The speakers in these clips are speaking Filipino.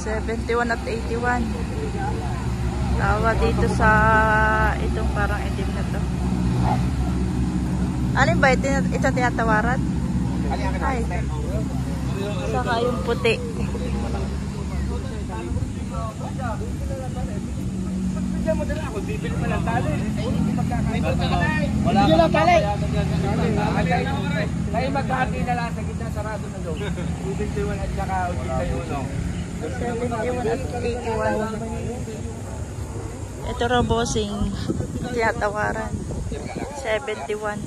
71 at 81. Tawa dito sa itong parang itim na to. Alin ba ito tinatawaran? Ay, saka yung puti. Wala ka tali. Kaya maghati na lang sa gitna, sarado na doon. 71 at saka 81. 71 at 81. Ito raw bossing tinatawaran. 71.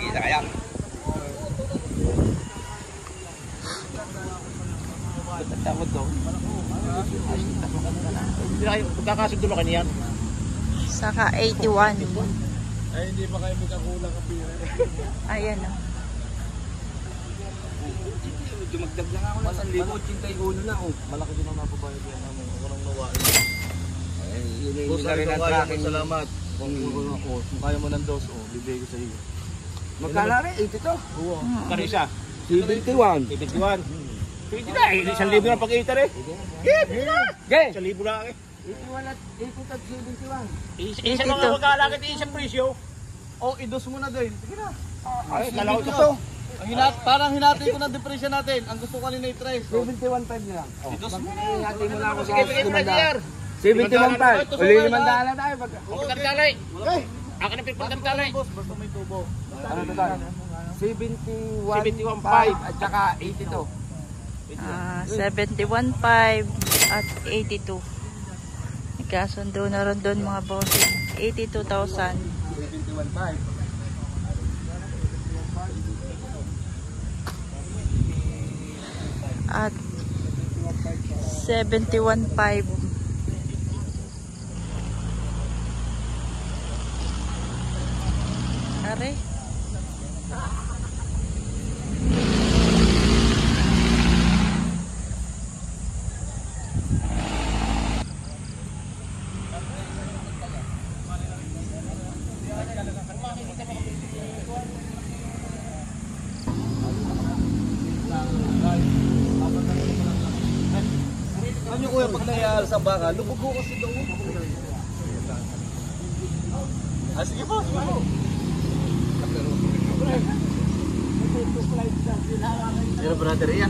Kita kaya. Takot to. Hindi na kayo magkakasundo na kaniyan. Saka 81. Ay, hindi pa kayo magkakulang ang pira. Ayan o. Dumagdag lang ako ng 1,081 na ako. Malaki din ang napabayad yan namin. Ako nang nawain. Ay, yun na rin ang tracking. Salamat. Kung kaya mo ng dos, bibigay ko sa iyo. Magkala rin? 80 to? Oo. Magkano isa? 71. 71. Pwede na eh. 1,000 na pag-kita rin. Pwede na. Okay. 1,000 na eh. 81 at 80 at 71. Isa mga magkalakit isang presyo. O, idos mo na din. Sige na. Ay, kalaw ito. Parang hinati ko ng depression natin. Ang gusto ko kanina i-trace. 71.5 na lang. Idos mo na. Hinati mo na ako sa 71.5. Uli 500 na tayo. Pagkatang talay. Akin na pagkatang talay. Basta may tubo. Ano ito tayo? 71.5 at saka 82. 71.5 at 82. Nagkasundo na rin doon mga bossing. 82,000. 71.5. At 71.5. Are? Ano kuya pag nangyayari sa baka, lubugo kasi doon. Sige po, sige po. Pero brother yan.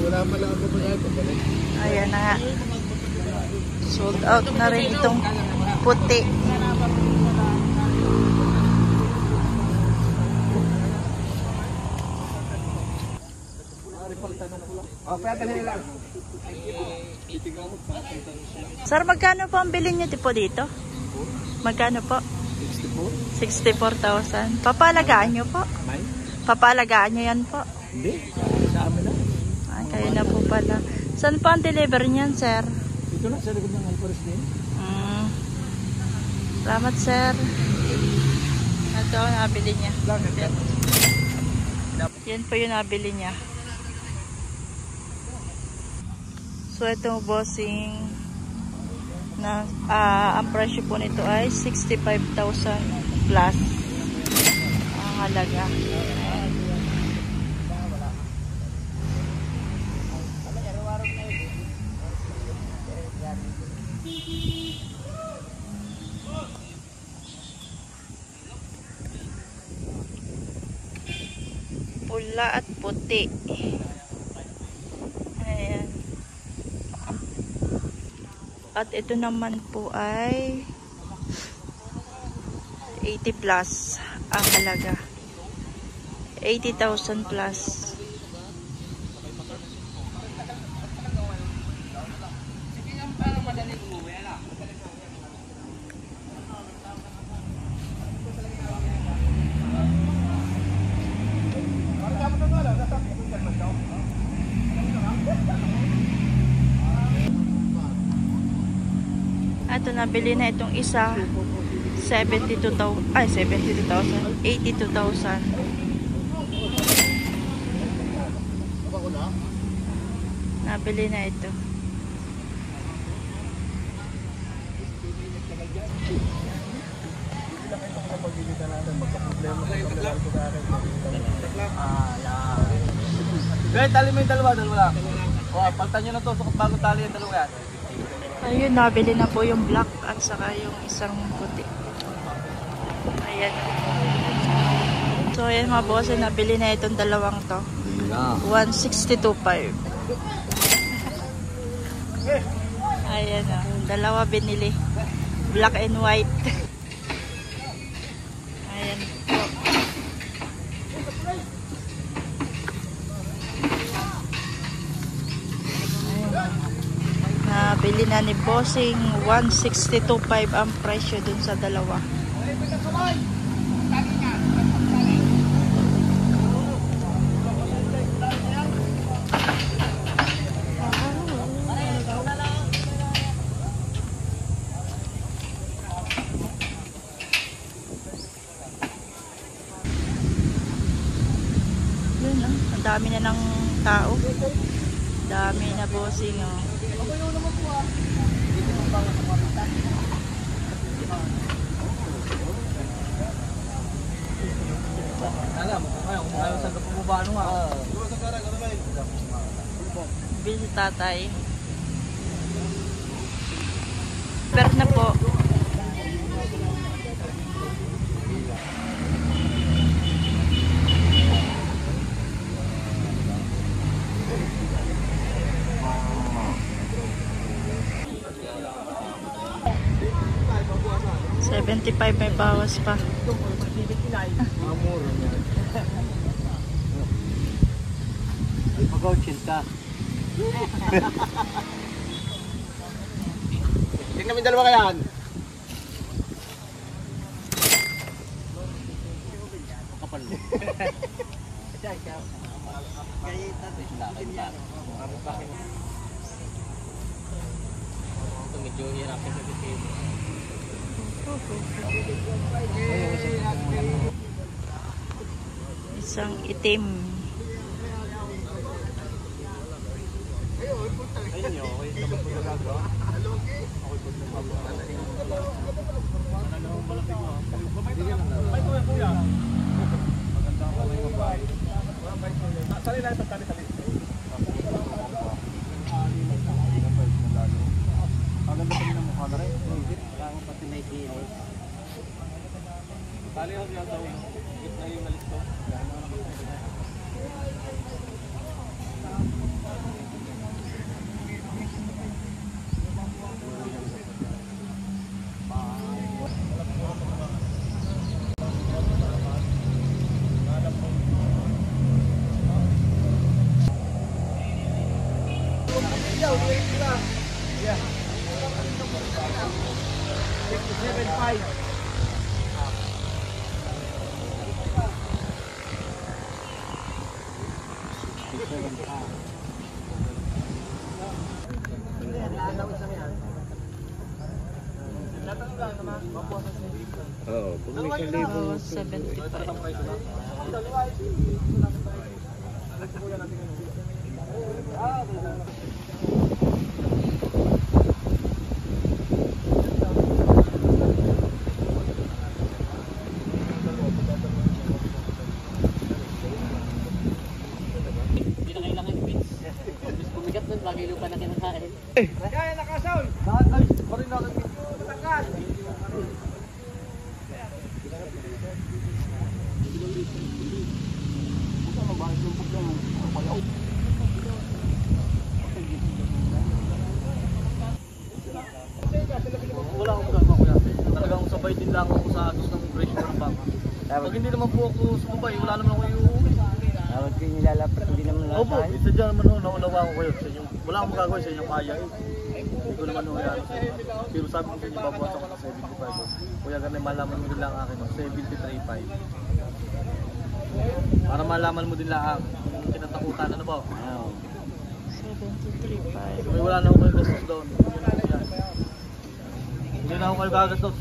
Wala pa lang ako pag-aito. Ayan na nga. Sold out na rin itong puti. Sir, magkano po ang bilhin nyo tipo dito? Magkano po? 64,000. Papalagaan nyo po? Papalagaan nyo yan po? Hindi, sa amin na. Ay, kayo na po pala. Saan po ang deliver niyan, sir? Ito na, sa likod ng Alvarez din. Salamat, sir. Ito, nabili niya. Yan po yung nabili niya. So, itong bossing na ang presyo po nito ay 65,000 plus ang halaga. Pula at puti. Ayan. At ito naman po ay 80 plus ang halaga. 80,000 plus. Ito nabili na itong isa 72,000 ay 72,000 82,000. Nabili na ito. Guys, tali mo yung dalawa lang. O, paltan nyo na to, sukot bago tali yung dalawa yan. Ayun, nabili na po yung black at saka yung isang puti. Ayan. So, ayan mga boss, nabili na itong dalawang to. 162.5. Ayan o, dalawa binili. Black and white. Ayan po. Nabili na ni Bossing 162.5 ang presyo dun sa dalawa. Yun, ang dami na ng tao. Dami na Bossing oh. Alam, kung ayaw sa kapabano nga. Busy tatay. Pero na po. $75 may bawas pa. Mag-80. Tingnan mo yung dalawa kayaan. Kapal mo. Ito medyo hirap yung pagkakit. Isang itim. Oo, Bawas 75. Hindi na kailangan i-pins. Pumigat nun, bagay lupa na kinakain. Kaya nakasaw! Ay, parin natin. Takas! Wala akong gagawa kuya. Talagang sabay din lang ako sa agos ng pressure ng bangka. Pag hindi naman po ako sumabay, wala naman ako iuwi. Tawag kayo nilalapat, hindi naman Opo, isa dyan naman naunawa ko kayo sa inyo. Wala akong magagawa sa inyong kaya eh. Hindi ko naman ano sa inyo. Pero sabi ko sa inyo, babawasan ko ng 75. Kuya, ganun malaman mo din lang akin, 73.5. Para malaman mo din lang yung kinatakutan, ano ba? 73.5. May wala na ako kayo gastos doon. Hindi na ako kayo gagastos.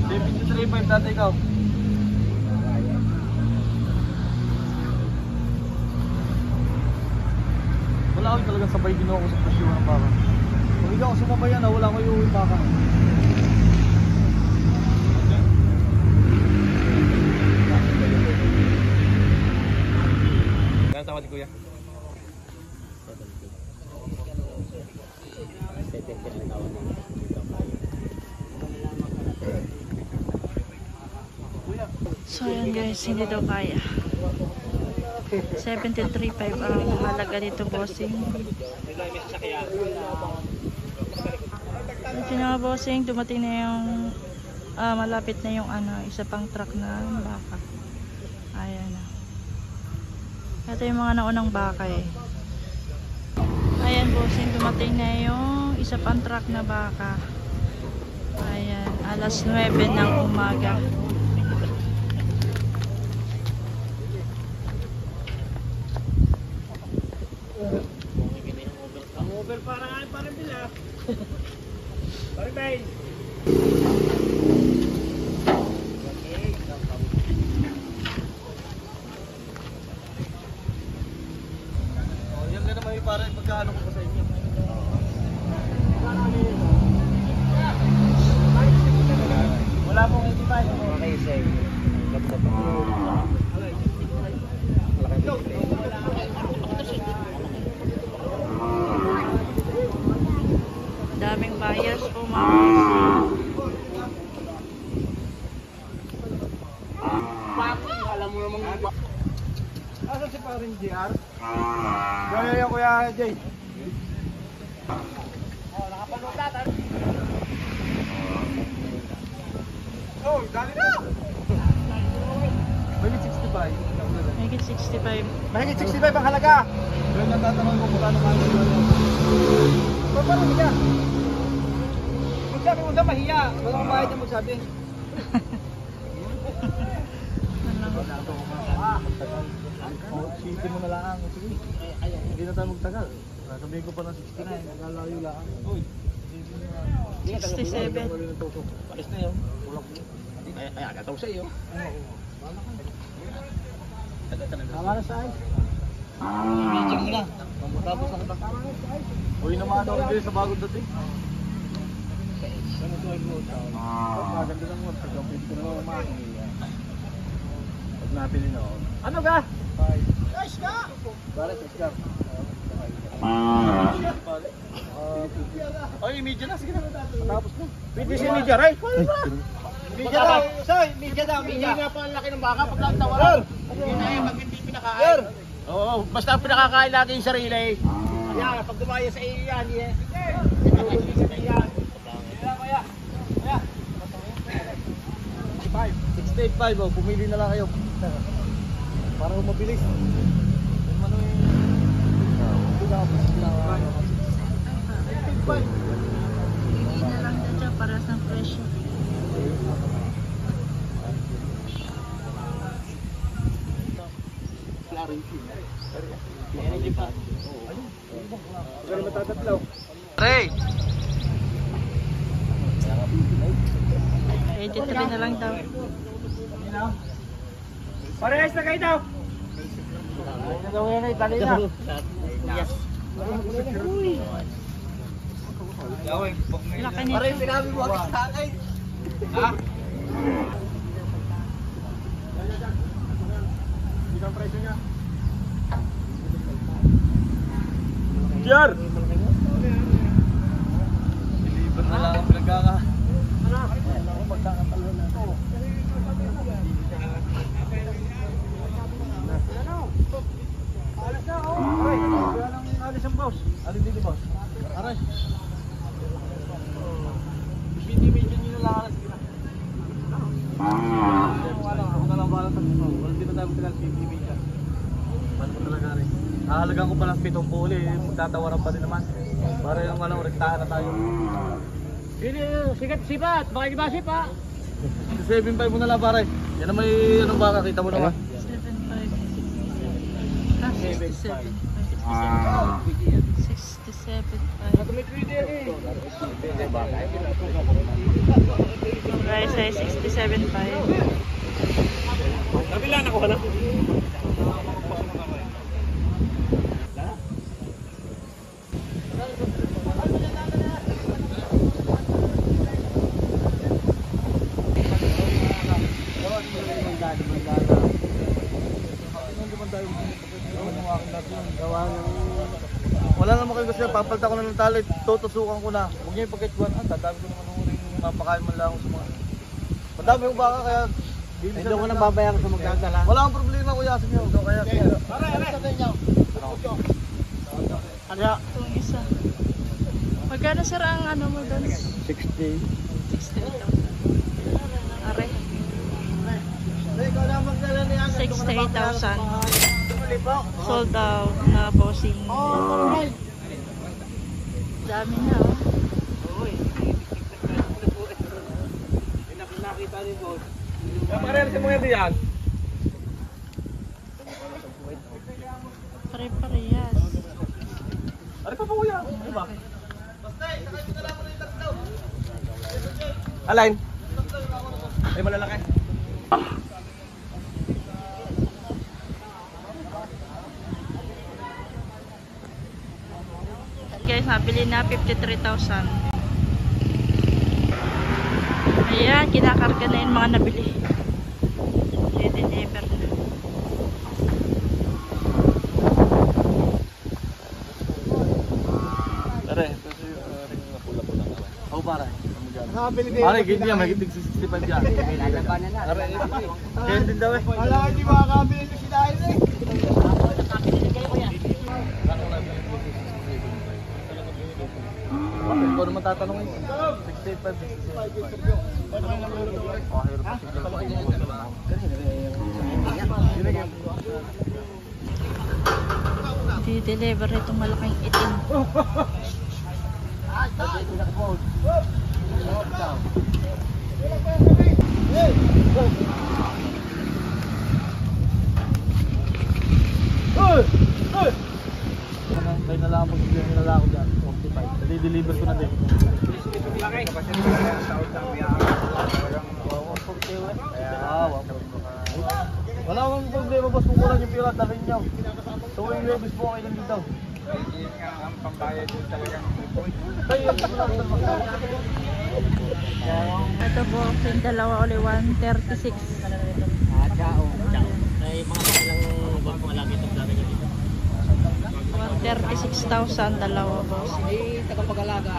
73.5 dati ikaw. Wala ako talagang sabay din ako sa presyo ng baka. Kung ikaw sumabay yan, wala ko yung baka. So ayan guys, hindi daw kaya. 73.5 ang halaga dito, bossing. Ito na, bossing, dumating na yung malapit na yung isa pang truck na baka. Ayan na. Ito yung mga naunang baka eh. Ayan, bossing, dumating na yung isa pang truck na baka. Ayan, alas 9 ng umaga. Ang over parang bila. Parang bay. Oh, yan nga naman yung parang pagkaano ko pa sa inyo. Wala pong 85. Okay, sir. Daming buyers po, mga bossing. Alam mo namang Asan si parin JR? Gaya yung kuya Jay. nakapaglutan. Oh, dali na! Mahigit 65. Mahigit 65. Mahigit 65 ang halaga. Pero natatanong ko kung paano kaya yun. Paano mahiya? Magsabi mo na mahiya. Wala kang bayad na magsabi. City mo na lang. Sige. Hindi na tayo magtagal. Sabihin ko pa ng 69. Nagalayo lang. Uy. 67. Palis na yun. Ulak mo. Ay, agataw sa iyo. Tama na sa ay. Imagine mo na. Tapos na kita. Uy naman ako hindi sa bagong dating. Maganda lang mo. Pagkapit ko na naman. Pag napili na ako. Ano ka? Guys ka! Balas ka. Oy, media na. Sige na. Tapos na. Pwede si media, right? Media daw. Soy, media daw. Hindi nga pa ang laki ng baka pag nagtawaran. Hindi na yan pag hindi pinakain. Oo, basta pinakakain natin yung sarili. Ayan, pag dumaya sa iyo yan. Kaya. 685 oh, pumili na lang kayo. Para mabilis. Ano yung Hindi na lang dyan, para sa presyo. Pero matatatlaw. Hey! 83 na lang daw. Parehas na kayo daw! Dali na. Yes. Laki nito. Parang sinabi mo agad sa akin. Ha? Hindi ang presyo niya. Kiar! Deliver na lang ang pinagkaka. Ako magkakatalo na ito. Alis na, oh. Aray, kaya nang alis ang boss. Alin dito, boss? Aray. Video nyo na lang alas. Ako na lang balang tagpo. Wala dito tayo magtagal sa media. Paano ko talaga rin? Hahalagang ko pa lang 7 puli. Magtatawaran pa din naman. Para yung rektahan na tayo. Sipat! Baka di ba sipa? 7.5 mo na lang pare. Yan na may anong baka, kita mo naman. 67. 67.5. Guys, ay 67.5. Kabila na ko na. Wala naman kayo kasi papalta ko na ng tali, tutusukan ko na. Huwag niyo ipagkatuan. Dadami ko naman ng ring mapakain man lang ako sa mga. Madami yung baka kaya Hindi ko nang babayaan sa magdadala. Wala akong problema kuya sa inyo. Kaya Ano? Itong isa. Magkano sir ang ano mo doon? 60. 68,000. Are. Ikaw na magdala niya. 68,000. Sold out na bossing. Dami na oh. Nakita ni boss. parehas sa mga diyan. Pare-parehas. Ano pa po kuya? Ano ba? Alain. Ay malalaki. Guys, nabili na 53,000. Ayan, kinakarga na yung mga nabili. I-deliver na. Pare, ito si ring na pula-pula na. Oh pare. Nakabili din. Pare, ganyan niya, may 65 dyan. Lalabanan na. Pare, kaya din daw eh. Wala ka di makakabili na si Dahil eh. Bakit ko naman tatanungin? 65, 65. I-deliver itong malaking itim. May nalaman ko dyan, nilala ko dyan. 45. Nadi-deliver ko na din. Wala akong problema boss kung kulang yung pira, dalhin niyo. So yung lebis po kayo lang dito. Ito po, yung dalawa ulit 136. Ay, mga ilang buwan ko alagi itong dami niya dito. 136,000 dalawa boss. Hindi, tagapag-alaga.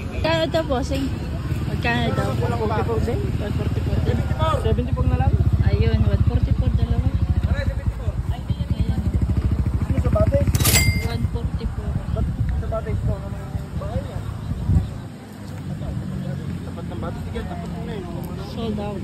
Magkano ito bossing? Magkano daw? 144 din? 144 din? 74 na lang. Ayun, 144 dalawa. Ayan. Ano sa bate? 144. Sa bate ito naman yung bahay niya. Tapat ng bate, sige, tapat mo na yun. Sold out.